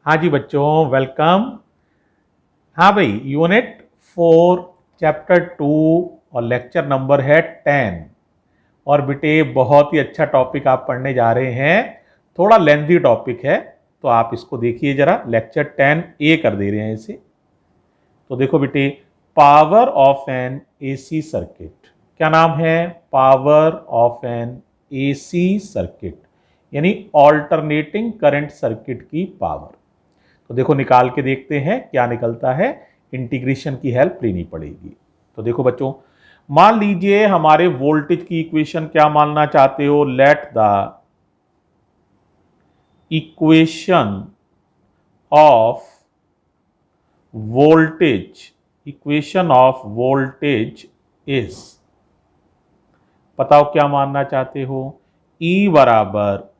हाँ जी बच्चों, वेलकम। हाँ भाई, यूनिट 4 चैप्टर 2 और लेक्चर नंबर है 10। और बेटे बहुत ही अच्छा टॉपिक आप पढ़ने जा रहे हैं। थोड़ा लेंथी टॉपिक है तो आप इसको देखिए जरा। लेक्चर 10 ए कर दे रहे हैं इसे। तो देखो बेटे, power of N AC circuit. क्या नाम है? Power of N AC circuit, यानी ऑल्टरनेटिंग करंट सर्किट की पावर। तो देखो निकाल के देखते हैं क्या निकलता है। इंटीग्रेशन की हेल्प लेनी पड़ेगी। तो देखो बच्चों, मान लीजिए हमारे वोल्टेज की इक्वेशन क्या मानना चाहते हो? Let the equation of voltage is, बताओ क्या मानना चाहते हो? E बराबर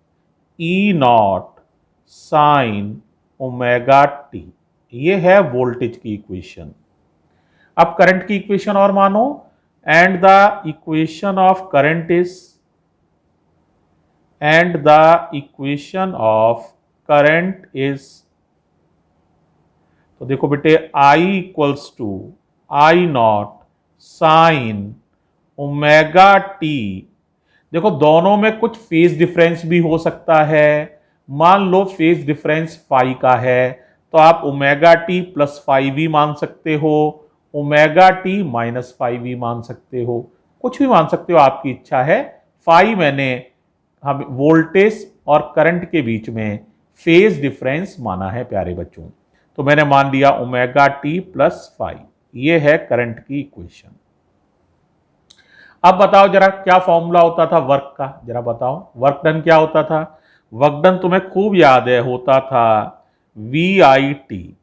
ई नॉट साइन ओमेगा टी। ये है वोल्टेज की इक्वेशन। अब करंट की इक्वेशन और मानो। And the equation of current is, तो देखो बेटे, I equals to I naught sine omega t. देखो दोनों में कुछ फेज डिफरेंस भी हो सकता है। मान लो फेज डिफरेंस फाई का है तो आप ओमेगा टी प्लस फाई भी मान सकते हो, ओमेगा टी माइनस फाई भी मान सकते हो, कुछ भी मान सकते हो, आपकी इच्छा है। फाई मैंने हम वोल्टेज और करंट के बीच में फेज डिफरेंस माना है प्यारे बच्चों। तो मैंने मान लिया ओमेगा टी प्लस फाई। ये है करंट की इक्वेशन। अब बताओ जरा क्या फॉर्मूला होता था वर्क का? जरा बताओ वर्क डन क्या होता था? वर्क डन तुम्हें खूब याद है, होता था VIT।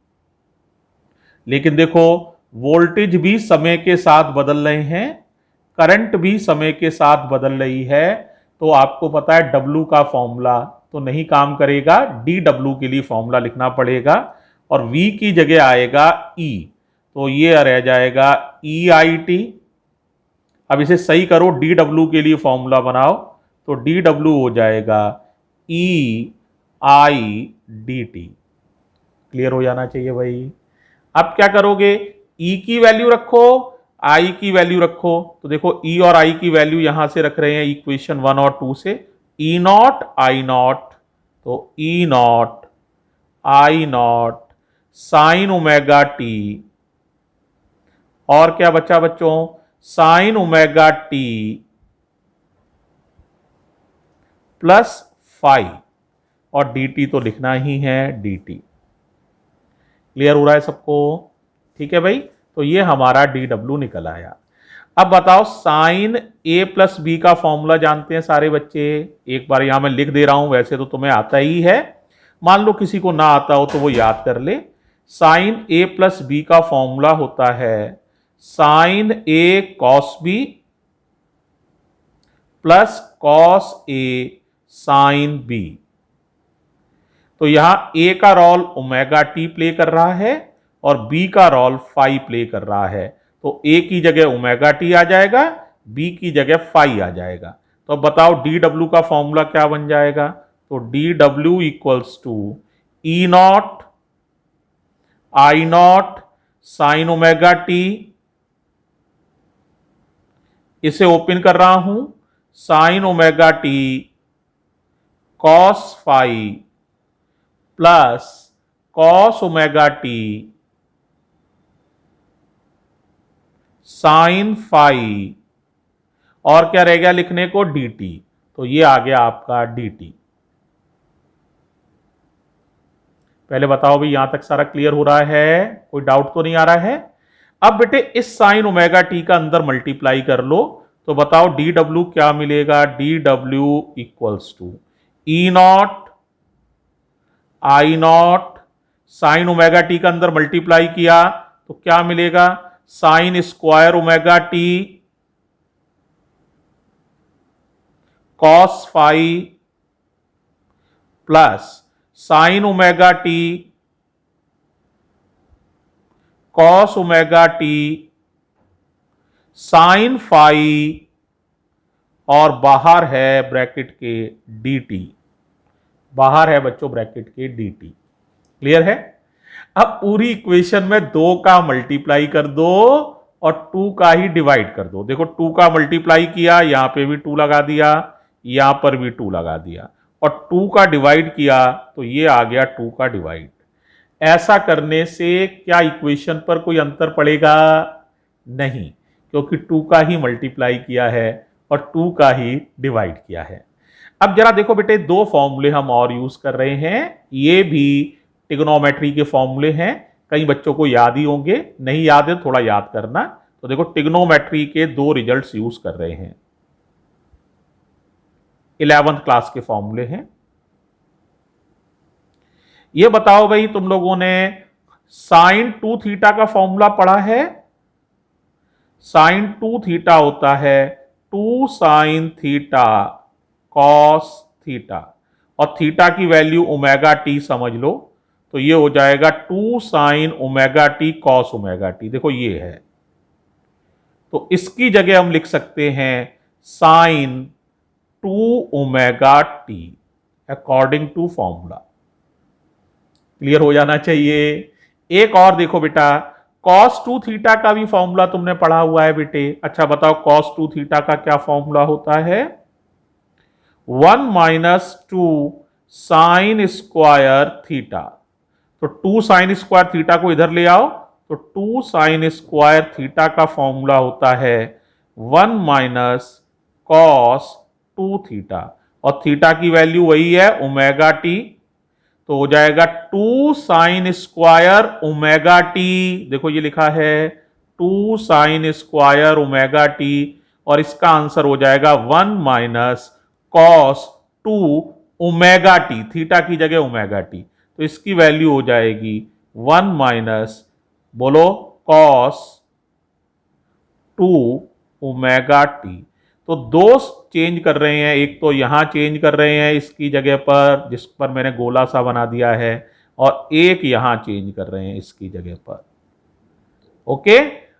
लेकिन देखो, वोल्टेज भी समय के साथ बदल रहे हैं, करंट भी समय के साथ बदल रही है। तो आपको पता है W का फॉर्मूला तो नहीं काम करेगा, DW के लिए फॉर्मूला लिखना पड़ेगा और V की जगह आएगा E। तो ये रह जाएगा EIT। अब इसे सही करो, DW के लिए फॉर्मूला बनाओ तो DW हो जाएगा EIDT। क्लियर हो जाना चाहिए भाई। अब क्या करोगे? E की वैल्यू रखो, I की वैल्यू रखो। तो देखो E और I की वैल्यू यहां से रख रहे हैं इक्वेशन 1 और 2 से। E नॉट I नॉट, तो E naught I naught sine omega t. और क्या बचा बच्चों? Sine omega t plus phi, और dt तो लिखना ही है dt। क्लियर हो रहा है सबको? ठीक है भाई। तो ये हमारा dw निकल आया। अब बताओ, साइन a प्लस बी का फॉर्मूला जानते हैं सारे बच्चे? एक बार यहां मैं लिख दे रहा हूं, वैसे तो तुम्हें आता ही है। मान लो किसी को ना आता हो तो वो याद कर ले। साइन a प्लस बी का फॉर्मूला होता है sine a cos b plus cos a sine b. तो यहां ए का रोल ओमेगा टी प्ले कर रहा है और बी का रोल फाई प्ले कर रहा है। तो ए की जगह ओमेगा टी आ जाएगा, बी की जगह फाई आ जाएगा। तो अब बताओ DW का फॉर्मूला क्या बन जाएगा? तो DW equals to E naught I naught sine omega t. इसे ओपन कर रहा हूं, sine omega t cos phi plus cos omega t sine phi, और क्या रह गया लिखने को? dt। तो ये आ गया आपका dt। पहले बताओ भाई, यहां तक सारा क्लियर हो रहा है? कोई डाउट तो नहीं आ रहा है? अब बेटे इस साइन ओमेगा टी का अंदर मल्टीप्लाई कर लो तो बताओ dw क्या मिलेगा? dw equals to E naught I naught, sine omega t का अंदर मल्टीप्लाई किया तो क्या मिलेगा? Sine square omega t cos phi plus sine omega t cos omega t sine phi, और बाहर है ब्रैकेट के dt। बाहर है बच्चों ब्रैकेट के dt। क्लियर है? अब पूरी इक्वेशन में 2 का मल्टीप्लाई कर दो और 2 का ही डिवाइड कर दो। देखो 2 का मल्टीप्लाई किया, यहां पे भी 2 लगा दिया, यहां पर भी 2 लगा दिया, और 2 का डिवाइड किया तो ये आ गया 2 का डिवाइड। ऐसा करने से क्या इक्वेशन पर कोई अंतर पड़ेगा? नहीं, क्योंकि 2 का ही मल्टीप्लाई किया है और 2 का ही डिवाइड किया है। अब जरा देखो बेटे, 2 फॉर्मूले हम और यूज कर रहे हैं, ये भी ट्रिग्नोमेट्री के फॉर्मूले हैं, कई बच्चों को याद ही होंगे, नहीं याद है थोड़ा याद करना। तो देखो ट्रिग्नोमेट्री के 2 रिजल्ट्स यूज कर रहे हैं, 11th क्लास के फॉर्मूले हैं। ये बताओ भाई, तुम लोगों ने साइन 2 थीटा का फॉर्मूला पढ़ा है? साइन 2 थीटा होता है 2 साइन थीटा कॉस थीटा, और थीटा की वैल्यू ओमेगा टी समझ लो, तो ये हो जाएगा 2 sign omega t cos omega t. देखो ये है, तो इसकी जगह हम लिख सकते हैं sine 2 omega t according to formula. Clear हो जाना चाहिए। एक और देखो बेटा, cos 2 थीटा का भी फॉर्मूला तुमने पढ़ा हुआ है बेटे। अच्छा बताओ cos 2 थीटा का क्या फॉर्मूला होता है? 1 माइनस 2 साइन स्क्वायर थीटा। तो 2 साइन स्क्वायर थीटा को इधर ले आओ, तो 2 साइन स्क्वायर थीटा का फॉर्मूला होता है 1 माइनस कॉस 2 थीटा, और थीटा की वैल्यू वही है ओमेगा टी, तो हो जाएगा 2 साइन स्क्वायर ओमेगा टी। देखो ये लिखा है 2 साइन स्क्वायर ओमेगा टी, और इसका आंसर हो जाएगा 1 minus cos 2 omega T, theta की जगह ओमेगा टी, तो इसकी वैल्यू हो जाएगी 1 माइनस, बोलो, कॉस 2 ओमेगा टी। तो 2 चेंज कर रहे हैं, एक तो यहां चेंज कर रहे हैं इसकी जगह पर, जिस पर मैंने गोला सा बना दिया है, और एक यहां चेंज कर रहे हैं इसकी जगह पर। ओके,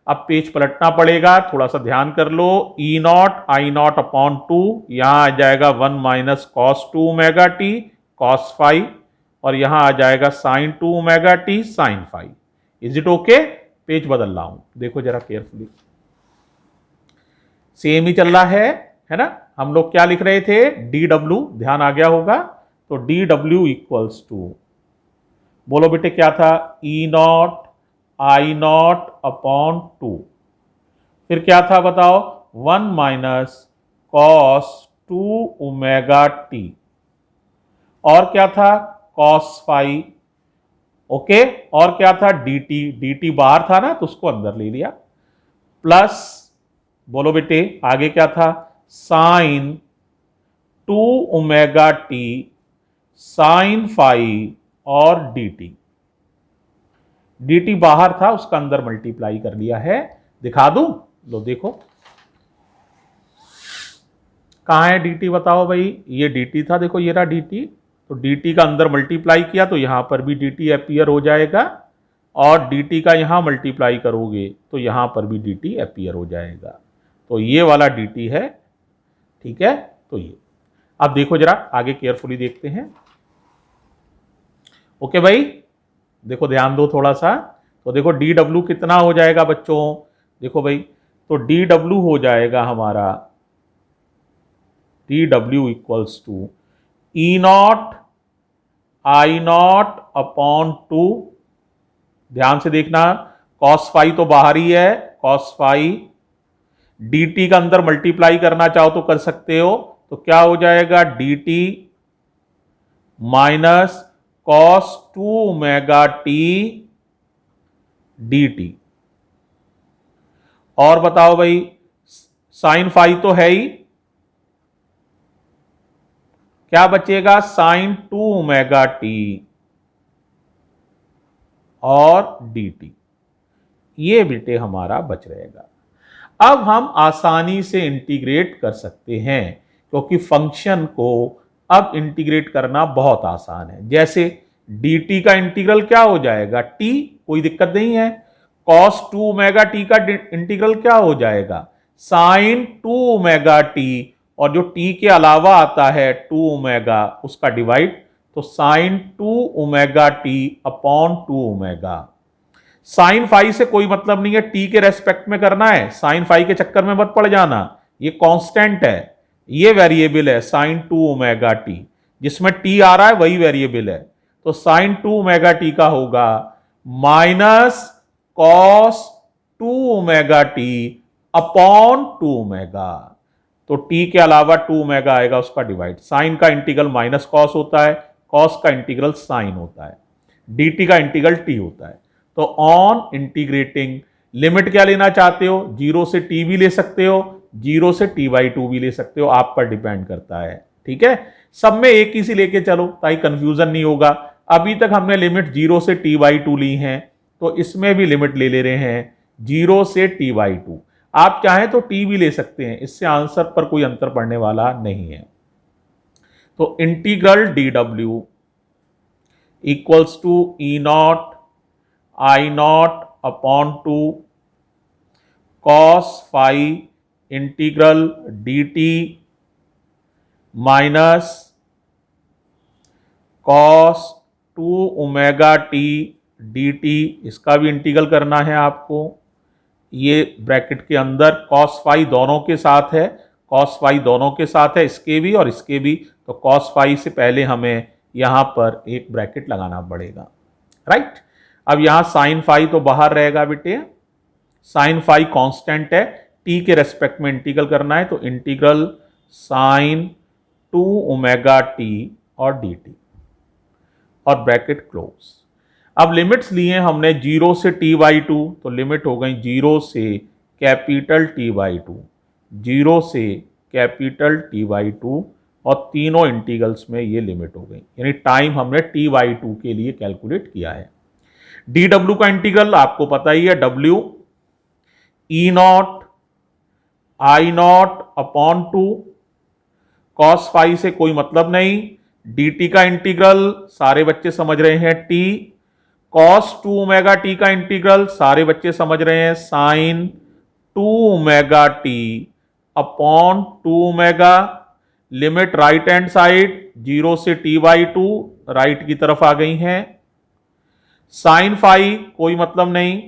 अब पेज पलटना पड़ेगा, थोड़ा सा ध्यान कर लो। E naught I naught upon 2, यहां आ जाएगा 1 minus cos 2 omega t cos 5, और यहां आ जाएगा sine 2 omega t sine 5। Is it okay? Page बदल रहा हूं, देखो जरा केयरफुली, सेम ही चल रहा है ना? हम लोग क्या लिख रहे थे? डी डब्ल्यू, ध्यान आ गया होगा। तो डी डब्ल्यू इक्वल्स टू, बोलो बेटे क्या था? ई नॉट आई नॉट अपॉन 2, फिर क्या था बताओ? 1 माइनस कॉस 2 ओमेगा टी, और क्या था? कॉस 5। ओके, और क्या था? dt, dt बाहर था ना तो उसको अंदर ले लिया, प्लस, बोलो बेटे आगे क्या था? साइन 2 ओमेगा टी साइन 5 और dt, dt बाहर था उसका अंदर मल्टीप्लाई कर लिया है। दिखा दूं? लो देखो कहां है dt, बताओ भाई। ये dt था, देखो ये रहा dt, तो dt का अंदर मल्टीप्लाई किया तो यहां पर भी dt अपीयर हो जाएगा, और dt का यहां मल्टीप्लाई करोगे तो यहां पर भी dt अपीयर हो जाएगा, तो ये वाला dt है। ठीक है, तो ये अब देखो जरा आगे केयरफुली देखते हैं। ओके भाई, देखो ध्यान दो थोड़ा सा। तो देखो dw कितना हो जाएगा बच्चों? देखो भाई, तो dw हो जाएगा हमारा, dw equals to E naught I naught upon 2, ध्यान से देखना, cos 5 तो बाहर ही है, cos 5, dt का अंदर मल्टीप्लाई करना चाहो तो कर सकते हो, तो क्या हो जाएगा? dt minus cos 2 omega t dt, और बताओ भाई साइन 5 तो है ही, क्या बचेगा? साइन 2 ओमेगा टी और dt, ये बेटे हमारा बच रहेगा। अब हम आसानी से इंटीग्रेट कर सकते हैं, क्योंकि फंक्शन को अब इंटीग्रेट करना बहुत आसान है। जैसे dt का इंटीग्रल क्या हो जाएगा? t, कोई दिक्कत नहीं है। cos 2 ओमेगा टी का इंटीग्रल क्या हो जाएगा? साइन 2 ओमेगा टी, और जो t के अलावा आता है 2 ओमेगा, उसका डिवाइड, तो sine 2 omega t upon 2 omega. Sine phi से कोई मतलब नहीं है, टी के रेस्पेक्ट में करना है, साइन फाई के चक्कर में मत पड़ जाना, ये कांस्टेंट है, ये वेरिएबल है साइन 2 ओमेगा टी, जिसमें टी आ रहा है वही वेरिएबल है। तो साइन 2 ओमेगा टी का होगा minus cos 2 omega t upon 2 omega. तो टी के अलावा 2 ओमेगा आएगा, उसका डिवाइड, साइन का इंटीग्रल माइनस कॉस होता है, कॉस का इंटीग्रल साइन होता है, dt का इंटीग्रल t होता है। तो ऑन इंटीग्रेटिंग लिमिट क्या लेना चाहते हो, 0 से t भी ले सकते हो, 0 से t/2 भी ले सकते हो, आप पर डिपेंड करता है। ठीक है, सब में एक ही सी लेके चलो ताकि कंफ्यूजन नहीं होगा। अभी तक हमने लिमिट 0 से t/2 ली हैं, तो इसमें भी लिमिट ले ले रहे हैं 0 से t/2। आप चाहें तो t भी ले सकते हैं, इससे आंसर पर कोई अंतर पड़ने वाला नहीं है। तो integral dw equals to E naught I naught upon 2 cos phi integral dt minus cos 2 omega t dt, इसका भी इंटीग्रल करना है आपको। ये ब्रैकेट के अंदर कॉस फाई दोनों के साथ है, कॉस फाई दोनों के साथ है, इसके भी और इसके भी, तो कॉस फाई से पहले हमें यहां पर एक ब्रैकेट लगाना पड़ेगा, राइट। अब यहां साइन फाई तो बाहर रहेगा बेटे, साइन फाई कांस्टेंट है, टी के रेस्पेक्ट में इंटीग्रल करना है, तो इंटीग्रल साइन 2 ओमेगा टी और डी टी और ब्रैकेट क्लोज। अब लिमिट्स लिए हमने 0 से t/2, तो लिमिट हो गई 0 से कैपिटल t/2, 0 से कैपिटल t/2, और तीनों इंटीग्रल्स में ये लिमिट हो गई, यानी टाइम हमने t/2 के लिए कैलकुलेट किया है। dw का इंटीग्रल आपको पता ही है, w E naught I naught upon 2, cos phi से कोई मतलब नहीं, dt का इंटीग्रल सारे बच्चे समझ रहे हैं t, कॉस 2 ओमेगा टी का इंटीग्रल सारे बच्चे समझ रहे हैं sine 2 omega t upon 2 omega. Limit right hand side 0 से t/2 राइट की तरफ आ गई हैं, साइन फाई कोई मतलब नहीं।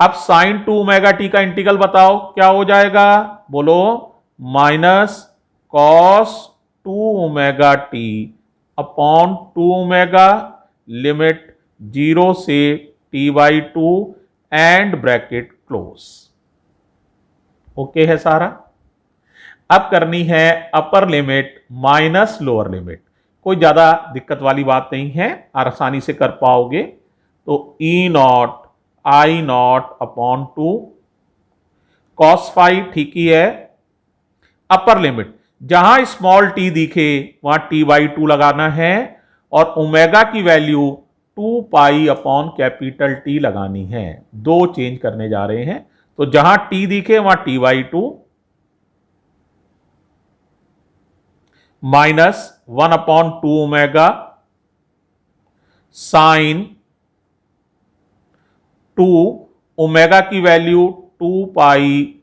अब साइन 2 ओमेगा टी का इंटीग्रल बताओ क्या हो जाएगा, बोलो, minus cos 2 omega t upon 2 omega, limit 0 से t/2 and bracket close. Okay है सारा। अब करनी है upper limit minus lower limit, कोई ज्यादा दिक्कत वाली बात नहीं है, आसानी से कर पाओगे। तो E naught I naught upon 2, cos phi ठीक ही है, अपर लिमिट जहां स्मॉल टी दिखे वहां t/2 लगाना है, और ओमेगा की value 2 pi upon capital T लगानी है, दो चेंज करने जा रहे हैं। तो जहां t दिखे वहां t/2 minus 1 upon 2 omega sine 2, omega की वैल्यू 2 पाई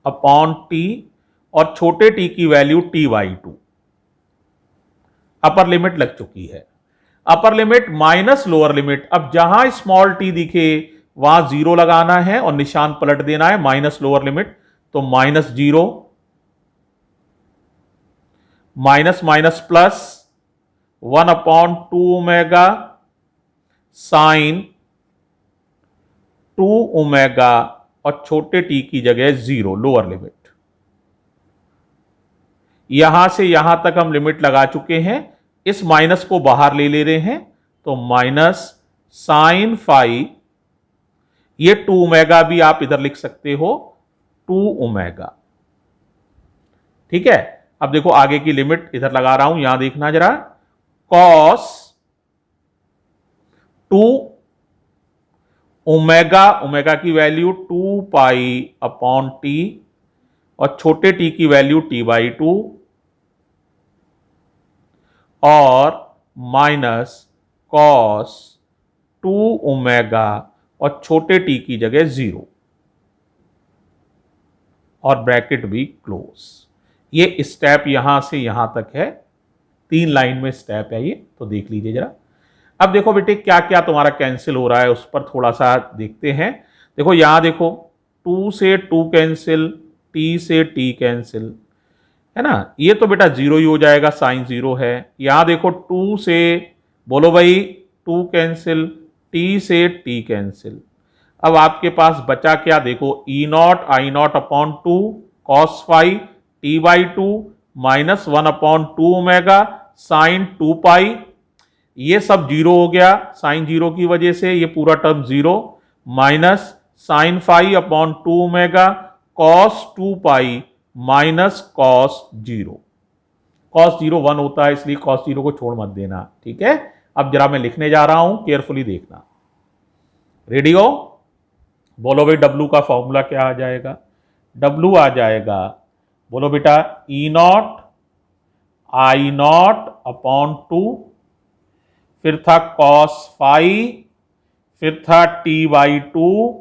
अपॉन टी, और छोटे टी की वैल्यू t/2। अपर लिमिट लग चुकी है। Upper limit minus lower limit, अब जहां स्मॉल टी दिखे वहां 0 लगाना है और निशान पलट देना है, माइनस लोअर लिमिट, तो -0 minus minus plus 1 upon 2 omega sine 2 omega, और छोटे टी की जगह 0 लोअर लिमिट। यहां से यहां तक हम लिमिट लगा चुके हैं, इस माइनस को बाहर ले ले रहे हैं, तो माइनस साइन फाई, ये 2 ओमेगा भी आप इधर लिख सकते हो, 2 ओमेगा। ठीक है, अब देखो आगे की लिमिट इधर लगा रहा हूं, यहां देखना जरा, कॉस 2 ओमेगा, ओमेगा की वैल्यू 2 पाई अपॉन टी, और छोटे टी की वैल्यू t/2, और माइनस कॉस 2 ओमेगा, और छोटे टी की जगह 0, और ब्रैकेट भी क्लोज। ये स्टेप यहां से यहां तक है, 3 लाइन में स्टेप है ये, तो देख लीजिए जरा। अब देखो बेटे क्या क्या तुम्हारा कैंसिल हो रहा है उस पर थोड़ा सा देखते हैं। देखो यहां देखो 2 से 2 कैंसिल, t से t कैंसिल, है ना, ये तो बेटा जीरो ही हो जाएगा, साइन जीरो है। यहां देखो 2 से, बोलो भाई 2 कैंसिल, t से t कैंसिल। अब आपके पास बचा क्या, देखो E naught I naught upon 2 cos phi t by 2 minus 1 upon 2 omega sine 2 pi, ये सब जीरो हो गया साइन जीरो की वजह से, ये पूरा term zero, minus sine phi upon 2 omega cos 2 pi minus cos zero. Cos zero 1 होता है, इसलिए कॉस जीरो को छोड़ मत देना, ठीक है। अब जरा मैं लिखने जा रहा हूं, केयरफुली देखना। रेडी हो? बोलो भाई डब्लू का फॉर्मूला क्या आ जाएगा? डब्लू आ जाएगा, बोलो बेटा ई नॉट आई नॉट अपॉन 2, फिर था कॉस फाई, फिर था टी बाई 2,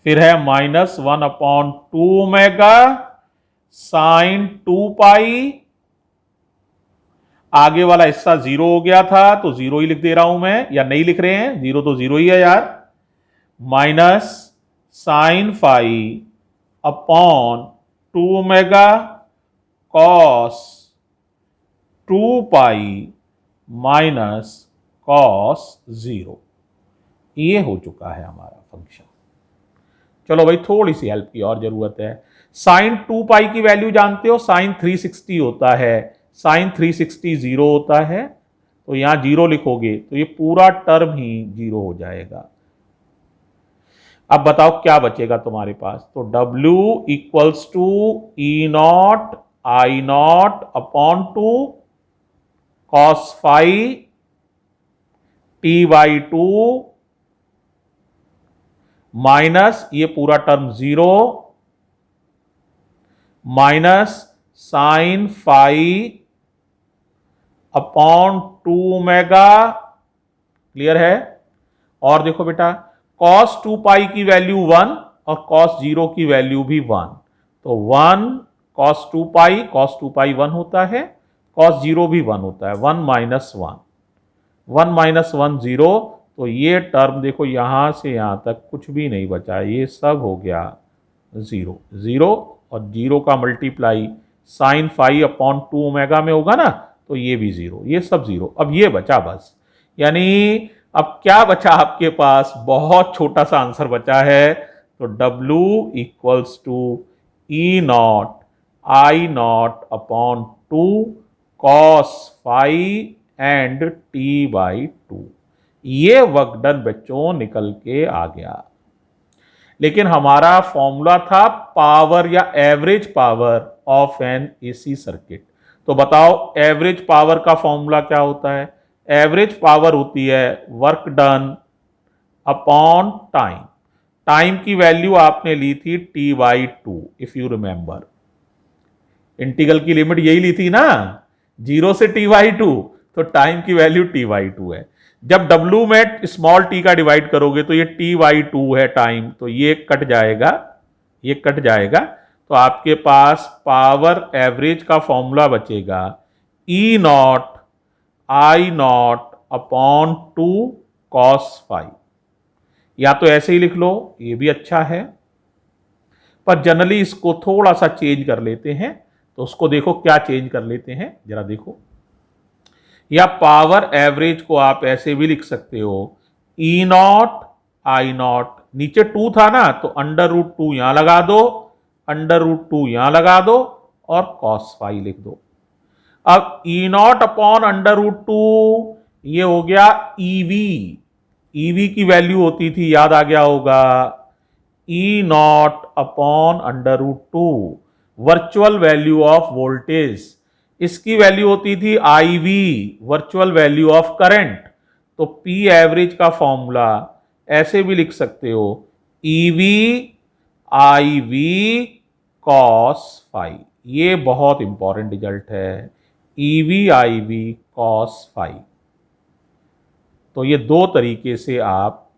फिर है माइनस 1 अपॉन 2 ओमेगा साइन 2 पाई। आगे वाला हिस्सा जीरो हो गया था तो जीरो ही लिख दे रहा हूं मैं, या नहीं लिख रहे हैं, जीरो तो जीरो ही है यार, minus sine phi upon 2 omega cos 2 pi minus cos zero. ये हो चुका है हमारा फंक्शन। चलो भाई थोड़ी सी हेल्प की और जरूरत है। साइन 2 पाई की वैल्यू जानते हो, साइन 360 होता है, साइन 360 जीरो होता है, तो यहां जीरो लिखोगे तो ये पूरा टर्म ही जीरो हो जाएगा। अब बताओ क्या बचेगा तुम्हारे पास, तो W equals to E naught I naught upon 2 cos phi t by 2 minus ये पूरा term zero minus sine phi upon 2 omega, clear है। और देखो बेटा कॉस 2 पाई की वैल्यू 1 और कॉस जीरो की वैल्यू भी 1, तो 1 कॉस 2 पाई, कॉस 2 पाई 1 होता है, कॉस जीरो भी 1 होता है, 1 माइनस 1, 1 माइनस 1 जीरो, तो ये टर्म देखो यहां से यहां तक कुछ भी नहीं बचा, ये सब हो गया जीरो। जीरो और जीरो का multiply sine phi upon 2 omega में होगा ना, तो ये भी जीरो, ये सब जीरो। अब ये बचा बस, यानी अब क्या बचा आपके पास, बहुत छोटा सा आंसर बचा है, तो W equals to E naught I naught upon 2 cos phi and t by 2। ये वर्क डन बच्चों निकल के आ गया। लेकिन हमारा फॉर्मूला था पावर या average power of N AC circuit. तो बताओ एवरेज पावर का फॉर्मूला क्या होता है? एवरेज पावर होती है work done upon time. Time की वैल्यू आपने ली थी T by 2, if you remember. Integral की लिमिट यही ली थी ना, 0 से टी बाई 2, तो टाइम की वैल्यू टी बाई 2 है। जब W में स्मॉल t का डिवाइड करोगे तो ये t बाई 2 है टाइम, तो ये कट जाएगा, ये कट जाएगा, तो आपके पास पावर एवरेज का फॉर्मूला बचेगा E naught I naught upon 2 cos phi. या तो ऐसे ही लिख लो, ये भी अच्छा है, पर जनरली इसको थोड़ा सा चेंज कर लेते हैं। तो उसको देखो क्या चेंज कर लेते हैं, जरा देखो। या पावर एवरेज को आप ऐसे भी लिख सकते हो, ई नॉट आई नॉट, नीचे 2 था ना तो अंडर रूट 2 यहां लगा दो, अंडर रूट 2 यहां लगा दो और कॉस फाई लिख दो। अब ई नॉट अपॉन अंडर रूट 2 ये हो गया ईवी। ईवी की वैल्यू होती थी, याद आ गया होगा, E naught upon under root 2, virtual value of voltage. इसकी वैल्यू होती थी IV, virtual value of current. तो P एवरेज का फॉर्मूला ऐसे भी लिख सकते हो, EV IV cos फाई। ये बहुत इंपॉर्टेंट रिजल्ट है, EV IV cos फाई। तो ये दो तरीके से आप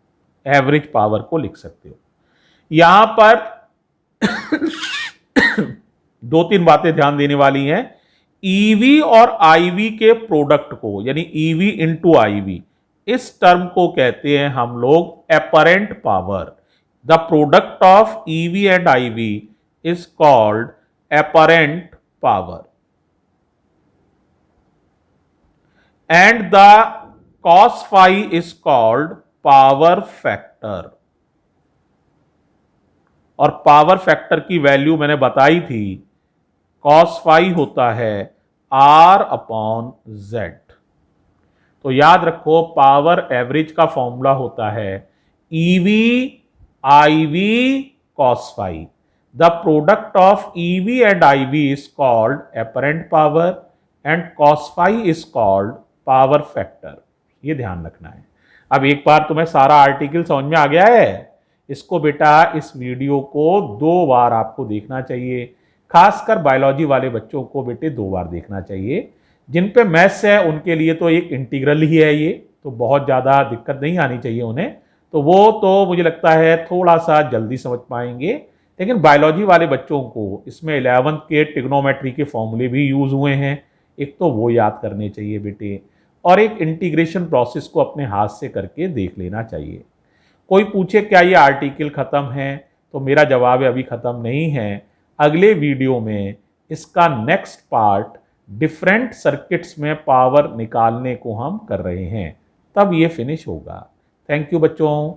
एवरेज पावर को लिख सकते हो। यहां पर दो तीन बातें ध्यान देने वाली हैं। ईवी और आईवी के प्रोडक्ट को, यानी ईवी इंटू आईवी, इस टर्म को कहते हैं हम लोग apparent power. The product of EV and IV is called apparent power, and the cos phi is called power factor. और पावर फैक्टर की वैल्यू मैंने बताई थी, cos phi होता है R/Z। तो याद रखो, पावर एवरेज का फॉर्मूला होता है EV IV cos phi। The product of EV and IV is called apparent power and cos phi is called power factor. ये ध्यान रखना है। अब एक बार तुम्हें सारा आर्टिकल समझ में आ गया है, इसको बेटा इस वीडियो को 2 बार आपको देखना चाहिए। खासकर बायोलॉजी वाले बच्चों को बेटे 2 बार देखना चाहिए। जिन पे मैथ्स है उनके लिए तो एक इंटीग्रल ही है, ये तो बहुत ज़्यादा दिक्कत नहीं आनी चाहिए उन्हें, तो वो तो मुझे लगता है थोड़ा सा जल्दी समझ पाएंगे। लेकिन बायोलॉजी वाले बच्चों को इसमें 11th के ट्रिग्नोमेट्री के फॉर्मूले भी यूज हुए हैं, एक तो वो याद करने चाहिए बेटे, और एक इंटीग्रेशन प्रोसेस को अपने हाथ से करके देख लेना चाहिए। कोई पूछे क्या ये आर्टिकल खत्म है, तो मेरा जवाब है अभी खत्म नहीं है। अगले वीडियो में इसका नेक्स्ट पार्ट डिफरेंट सर्किट्स में पावर निकालने को हम कर रहे हैं, तब ये फिनिश होगा। थैंक यू बच्चों।